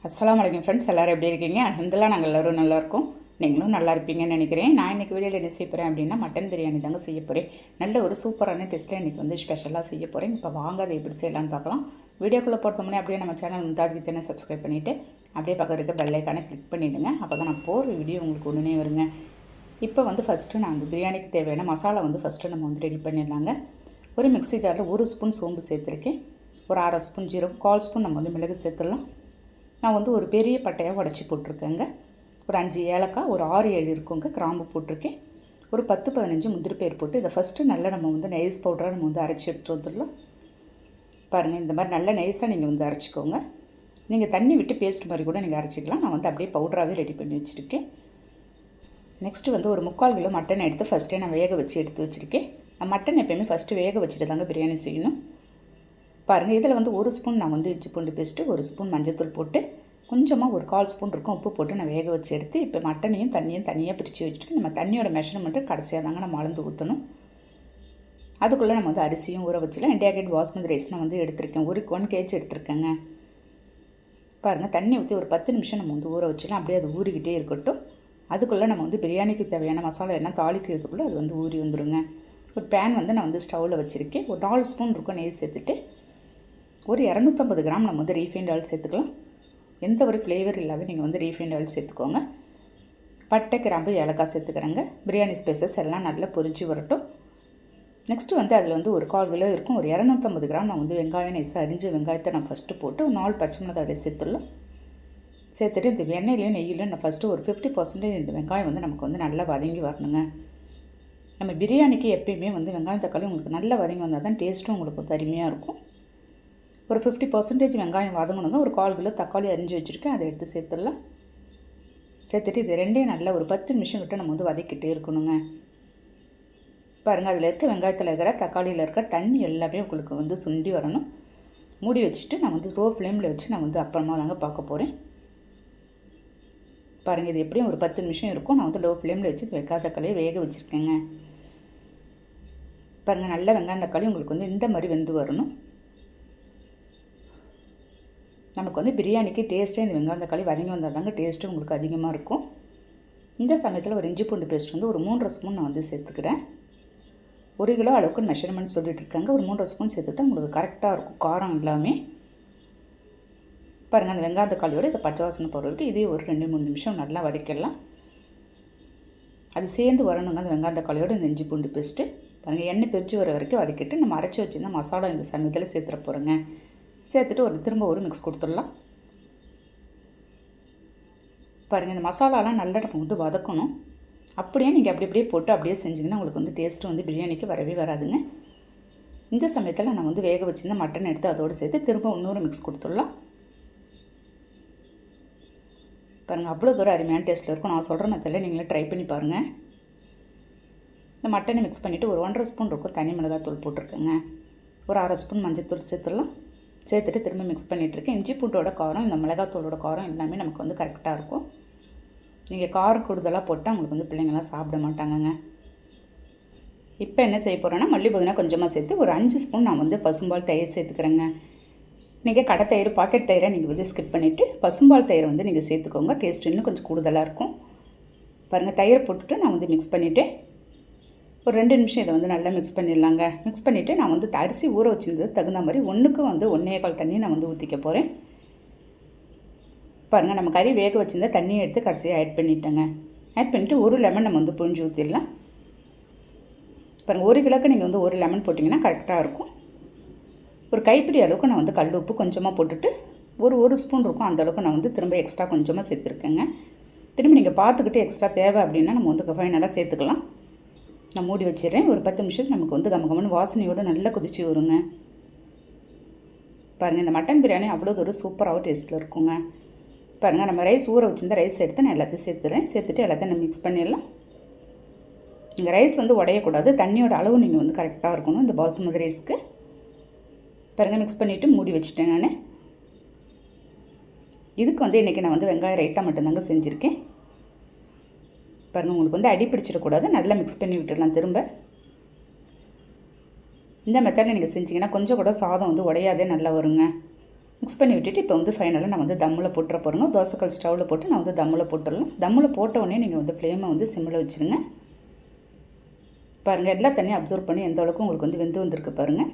அஸ்ஸலாமு அலைக்கும் ஃப்ரெண்ட்ஸ், எல்லோரும் எப்படி இருக்கீங்க? அல்ஹம்துலில்லாஹ் நாங்கள் எல்லோரும் நல்லாயிருக்கோம். நீங்களும் நல்லா இருப்பீங்கன்னு நினைக்கிறேன். நான் இன்றைக்கி வீடியோவில் என்ன செய்ய போகிறேன் அப்படின்னா மட்டன் பிரியாணி தாங்க செய்ய போகிறேன். நல்ல ஒரு சூப்பரான டேஸ்ட்டில் இன்றைக்கி வந்து ஸ்பெஷலாக செய்ய போகிறேன். இப்போ வாங்க அதை எப்படி செய்யலான்னு பார்க்கலாம். வீடியோக்குள்ளே போட்ட முன்னே அப்படியே நம்ம சேனல் மும்தாஜ் கிச்சனை சப்ஸ்கிரைப் பண்ணிவிட்டு அப்படியே பக்கம் இருக்க பெல் ஐக்கானை கிளிக் பண்ணிவிடுங்க. அப்போ தான் நான் போகிற வீடியோ உங்களுக்கு உடனே வருங்க. இப்போ வந்து ஃபஸ்ட்டு நாங்கள் பிரியாணிக்கு தேவையான மசாலா வந்து ஃபஸ்ட்டு நம்ம வந்து ரெடி பண்ணிடலாங்க. ஒரு மிக்ஸி ஜாரில் 1 ஸ்பூன் சோம்பு சேர்த்துருக்கேன். ஒரு 1/2 ஸ்பூன் ஜீரகம், 1/4 ஸ்பூன் நம்ம வந்து மிளகு சேர்த்துடலாம். நான் வந்து ஒரு பெரிய பட்டையாக உடச்சி போட்டிருக்கேங்க. ஒரு 5 ஏலக்காய், ஒரு 6-7 இருக்குங்க கிராம்பு போட்டிருக்கேன். ஒரு 10-15 முந்திரி பயிர் போட்டு இதை ஃபஸ்ட்டு நல்லா நம்ம வந்து நைஸ் பவுடராக நம்ம வந்து அரைச்சி எடுத்துகிட்டு வந்துடலாம். பாருங்கள், இந்த மாதிரி நல்ல நைஸாக நீங்கள் வந்து அரைச்சிக்கோங்க. நீங்கள் தண்ணி விட்டு பேஸ்ட் மாதிரி கூட நீங்கள் அரைச்சிக்கலாம். நான் வந்து அப்படியே பவுடராகவே ரெடி பண்ணி வச்சுருக்கேன். நெக்ஸ்ட்டு வந்து ஒரு 3/4 கிலோ மட்டன் எடுத்து ஃபஸ்ட்டே நான் வேக வச்சு எடுத்து வச்சுருக்கேன். மட்டன் எப்போயுமே ஃபஸ்ட்டு வேக வச்சுட்டு தாங்க பிரியாணி செய்யணும். பாருங்கள், இதில் வந்து 1 ஸ்பூன் நான் வந்து இஞ்சி பூண்டு பேஸ்ட்டு, 1 ஸ்பூன் மஞ்சத்தூள் போட்டு கொஞ்சமாக ஒரு 1/4 ஸ்பூன் இருக்கும் உப்பு போட்டு நான் வேக வச்சு எடுத்து இப்போ மட்டனையும் தண்ணியும் தனியாக பிரித்து வச்சுட்டு நம்ம தண்ணியோட மெஷர்மெண்ட்டு கடைசியாக தாங்க நம்ம அளந்து ஊற்றணும். அதுக்குள்ளே நம்ம வந்து அரிசியும் ஊற வச்சுலாம். இண்டியா கேட் பாஸ்மதி ரைஸ் நான் வந்து எடுத்திருக்கேன். 1 kg எடுத்திருக்கேங்க. பாருங்கள், தண்ணி ஊற்றி ஒரு 10 நிமிஷம் நம்ம வந்து ஊற வச்சுலாம். அப்படியே அது ஊறிக்கிட்டே இருக்கட்டும். அதுக்குள்ளே நம்ம வந்து பிரியாணிக்கு தேவையான மசாலா எல்லாம் தாளிக்கிறதுக்குள்ளே அது வந்து ஊறி வந்துடுங்க. ஒரு பேன் வந்து நான் வந்து ஸ்டவ்வில் வச்சுருக்கேன். ஒரு 4 ஸ்பூன் இருக்கும் நெய் சேர்த்துட்டு ஒரு 250 கிராம் நம்ம வந்து ரீஃபைண்ட் ஆயில் சேர்த்துக்கலாம். எந்த ஒரு ஃப்ளேவர் இல்லாத நீங்கள் வந்து ரீஃபைண்ட் ஆயில் சேர்த்துக்கோங்க. பட்டை, கிராம்பு, ஏலக்காய் சேர்த்துக்கிறேங்க. பிரியாணி ஸ்பைசஸ் எல்லாம் நல்லா பொரிஞ்சு வரட்டும். நெக்ஸ்ட்டு வந்து அதில் வந்து ஒரு 1/4 கிலோ இருக்கும். ஒரு 250 கிராம் நான் வந்து வெங்காயம் நைஸாக அரிஞ்ச வெங்காயத்தை நான் ஃபஸ்ட்டு போட்டு ஒரு 4 பச்சை மிளகாய் சேர்த்துடலாம். சேர்த்துட்டு இந்த எண்ணெயிலையும் நெய்யிலையும் நான் ஃபஸ்ட்டு ஒரு 50% இந்த வெங்காயம் வந்து நமக்கு வந்து நல்லா வதங்கி வரணுங்க. நம்ம பிரியாணிக்கு எப்பயுமே வந்து வெங்காயம் தக்காளி உங்களுக்கு நல்லா வதங்கி வந்தால் தான் டேஸ்ட்டும் உங்களுக்கு வந்து அருமையாக இருக்கும். ஒரு 50% வெங்காயம் வதங்கணும் தான். ஒரு 1/4 கிலோ தக்காளி அரிஞ்சு வச்சுருக்கேன். அதை எடுத்து சேர்த்துடலாம். சேர்த்துட்டு இது ரெண்டையும் நல்லா ஒரு 10 நிமிஷம் கிட்ட நம்ம வந்து வதக்கிட்டே இருக்கணுங்க. பாருங்கள், அதில் இருக்க வெங்காயத்தில் இருக்கிற தக்காளியில் இருக்க தண்ணி எல்லாமே உங்களுக்கு வந்து சுண்டி வரணும். மூடி வச்சுட்டு நான் வந்து லோ ஃப்ளேமில் வச்சு நான் வந்து அப்புறமா தாங்க பார்க்க போகிறேன். பாருங்கள், இது எப்படியும் ஒரு 10 நிமிஷம் இருக்கும். நான் வந்து லோ ஃப்ளேமில் வச்சு வெங்காய தக்காளியை வேக வச்சுருக்கேங்க. பாருங்கள், நல்ல வெங்காயம் தக்காளி உங்களுக்கு வந்து இந்த மாதிரி வெந்து வரணும். நமக்கு வந்து பிரியாணிக்கு டேஸ்ட்டே இந்த வெங்காயம் தக்காளி வதங்கி வந்தால் தாங்க டேஸ்ட்டு உங்களுக்கு அதிகமாக இருக்கும். இந்த சமயத்தில் ஒரு இஞ்சி பூண்டு பேஸ்ட் வந்து ஒரு 3 ஸ்பூன் நான் வந்து சேர்த்துக்கிறேன். 1 கிலோ அளவுக்கு மெஷர்மெண்ட் சொல்லிட்டு இருக்காங்க. ஒரு 3 ஸ்பூன் சேர்த்துக்கிட்டா உங்களுக்கு கரெக்டாக இருக்கும் காரம் எல்லாமே. பாருங்கள், அந்த வெங்காயம் தக்காளியோடு இதை பச்சை வாசனை போடுறதுக்கு இதே ஒரு 2-3 நிமிஷம் நல்லா வதக்கிடலாம். அது சேர்ந்து வரணுங்க அந்த வெங்காயம் தக்காளியோடு இந்த இஞ்சி பூண்டு பேஸ்ட்டு. பாருங்கள், எண்ணெய் பிரித்து வர வரைக்கும் வதக்கிட்டு நம்ம அரைச்சி வச்சுருந்த மசாலா இந்த சமயத்தில் சேர்த்துட போகிறோங்க. சேர்த்துட்டு திரும்ப ஒரு மிக்ஸ் கொடுத்துடலாம். பாருங்கள், இந்த மசாலாலாம் நல்லா நம்ம வந்து வதக்கணும். அப்படியே நீங்கள் அப்படியே போட்டு அப்படியே செஞ்சிங்கன்னா உங்களுக்கு வந்து டேஸ்ட்டு வந்து பிரியாணிக்கு வரவே வராதுங்க. இந்த சமயத்தில் நான் வந்து வேக வச்சுருந்த மட்டன் எடுத்து அதோடு சேர்த்து திரும்ப இன்னொரு மிக்ஸ் கொடுத்துடலாம். பாருங்கள், அவ்வளோ தூரம் அருமையான டேஸ்ட்டில் இருக்கும். நான் சொல்கிற மெத்தடில் நீங்களே ட்ரை பண்ணி பாருங்கள். இந்த மட்டனை மிக்ஸ் பண்ணிவிட்டு ஒரு 1.5 ஸ்பூன் இருக்கும் தனி மிளகாத்தூள் போட்டிருக்கேங்க. ஒரு 1/2 ஸ்பூன் மஞ்சத்தூள் சேர்த்துடலாம். சேர்த்துட்டு திரும்ப மிக்ஸ் பண்ணிகிட்ருக்கேன். இஞ்சி பூண்டோட காரம் இந்த மிளகாத்தூளோட காரம் எல்லாமே நமக்கு வந்து கரெக்டாக இருக்கும். நீங்கள் காரம் கூடுதலாக போட்டால் உங்களுக்கு வந்து பிள்ளைங்களாம் சாப்பிட மாட்டாங்கங்க. இப்போ என்ன செய்ய போகிறேன்னா மல்லி புதினா கொஞ்சமாக சேர்த்து ஒரு 5 ஸ்பூன் நான் வந்து பசும்பால் தயிர் சேர்த்துக்கிறேங்க. நீங்கள் கடை தயிர், பாக்கெட் தயிரை நீங்கள் வந்து ஸ்கிப் பண்ணிவிட்டு பசும்பால் தயிரை வந்து நீங்கள் சேர்த்துக்கோங்க. டேஸ்ட் இன்னும் கொஞ்சம் கூடுதலாக இருக்கும். பாருங்கள், தயிரை போட்டுட்டு நான் வந்து மிக்ஸ் பண்ணிவிட்டு ஒரு 2 நிமிஷம் இதை வந்து நல்லா மிக்ஸ் பண்ணிடலாங்க. மிக்ஸ் பண்ணிவிட்டு நான் வந்து அரிசி ஊற வச்சுருந்தது தகுந்த மாதிரி 1க்கு வந்து 1.25 தண்ணி நான் வந்து ஊற்றிக்க போகிறேன். பாருங்கள், நம்ம கறி வேக வச்சுருந்த தண்ணியை எடுத்து கடைசியாக ஆட் பண்ணிட்டேங்க. ஆட் பண்ணிவிட்டு ஒரு லெமன் நம்ம வந்து புழிஞ்சு ஊற்றிடலாம். பாருங்கள், 1 கிலோக்கு நீங்கள் வந்து ஒரு லெமன் போட்டிங்கன்னா கரெக்டாக இருக்கும். ஒரு கைப்பிடி அளவுக்கு நான் வந்து கல் உப்பு கொஞ்சமாக போட்டுட்டு ஒரு ஸ்பூன் இருக்கும் அந்தளவுக்கு நான் வந்து திரும்ப எக்ஸ்ட்ரா கொஞ்சமாக சேர்த்துருக்கேங்க. திரும்ப நீங்கள் பார்த்துக்கிட்டு எக்ஸ்ட்ரா தேவை அப்படின்னா நம்ம வந்து ஃபைனலாக சேர்த்துக்கலாம். நான் மூடி வச்சிடுறேன். ஒரு 10 நிமிஷம் நமக்கு வந்து கமகமன்னு வாசனையோடு நல்லா கொதிச்சு வருங்க. பாருங்கள், இந்த மட்டன் பிரியாணி அவ்வளோ தூரம் சூப்பராகவும் டேஸ்ட்டில் இருக்குங்க. பாருங்கள், நம்ம ரைஸ் ஊற வச்சுருந்த ரைஸ் எடுத்து நான் எல்லாத்தையும் சேர்த்துறேன். சேர்த்துட்டு எல்லாத்தையும் நம்ம மிக்ஸ் பண்ணிடலாம். இந்த ரைஸ் வந்து உடையக்கூடாது. தண்ணியோட அளவு நீங்கள் வந்து கரெக்டாக இருக்கணும் இந்த பாசுமதி ரைஸ்க்கு. பாருங்கள், மிக்ஸ் பண்ணிவிட்டு மூடி வச்சுட்டேன் நான். இதுக்கு வந்து இன்றைக்கி நான் வந்து வெங்காயம் ரைத்தா மட்டும்தாங்க செஞ்சுருக்கேன். பாருங்கள், உங்களுக்கு வந்து அடி பிடிச்சிடக்கூடாது. நல்லா மிக்ஸ் பண்ணி விட்டுடலாம் திரும்ப. இந்த மெத்தடில் நீங்கள் செஞ்சிங்கன்னா கொஞ்சம் கூட சாதம் வந்து உடையாதே நல்லா வருங்க. மிக்ஸ் பண்ணி விட்டுட்டு இப்போ வந்து ஃபைனலாக நான் வந்து தம்மில் போட்டுற போகிறேங்க. தோசைக்கல் ஸ்டவ்வில் போட்டு நான் வந்து தம்மில் போட்டுடலாம். தம்மில் போட்ட உடனே நீங்கள் வந்து ஃப்ளேமை வந்து சிம்மில் வச்சுருங்க. பாருங்கள், எல்லா தண்ணியும் அப்சர்வ் பண்ணி எந்த அளவுக்கு உங்களுக்கு வந்து வெந்து வந்திருக்கு பாருங்கள்.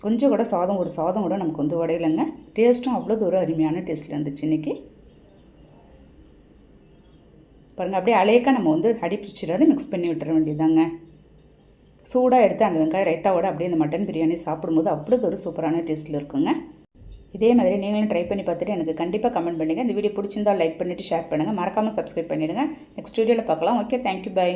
கொஞ்சம் கூட ஒரு சாதம் கூட நமக்கு வந்து உடையலைங்க. டேஸ்ட்டும் அவ்வளோ ஒரு அருமையான டேஸ்ட்டில் இருந்துச்சு இன்றைக்கி. பாருங்கள், அப்படியே அலையக்காக நம்ம வந்து அடி பிடிச்சிடாது, மிக்ஸ் பண்ணி விட்டுற வேண்டியதாங்க. சூடாக எடுத்து அந்த வெங்காய ரைத்தாவோட அப்படியே இந்த மட்டன் பிரியாணி சாப்பிடும்போது அவ்வளோ ஒரு சூப்பரான டேஸ்ட்டில் இருக்குங்க. இதே மாதிரி நீங்களும் ட்ரை பண்ணி பார்த்துட்டு எனக்கு கண்டிப்பாக கமெண்ட் பண்ணுங்கள். இந்த வீடியோ பிடிச்சிருந்தால் லைக் பண்ணிவிட்டு ஷேர் பண்ணுங்கள். மறக்காமல் சப்ஸ்கிரைப் பண்ணிவிடுங்க. நெக்ஸ்ட் வீடியோவில் பார்க்கலாம். Okay, thank you, by.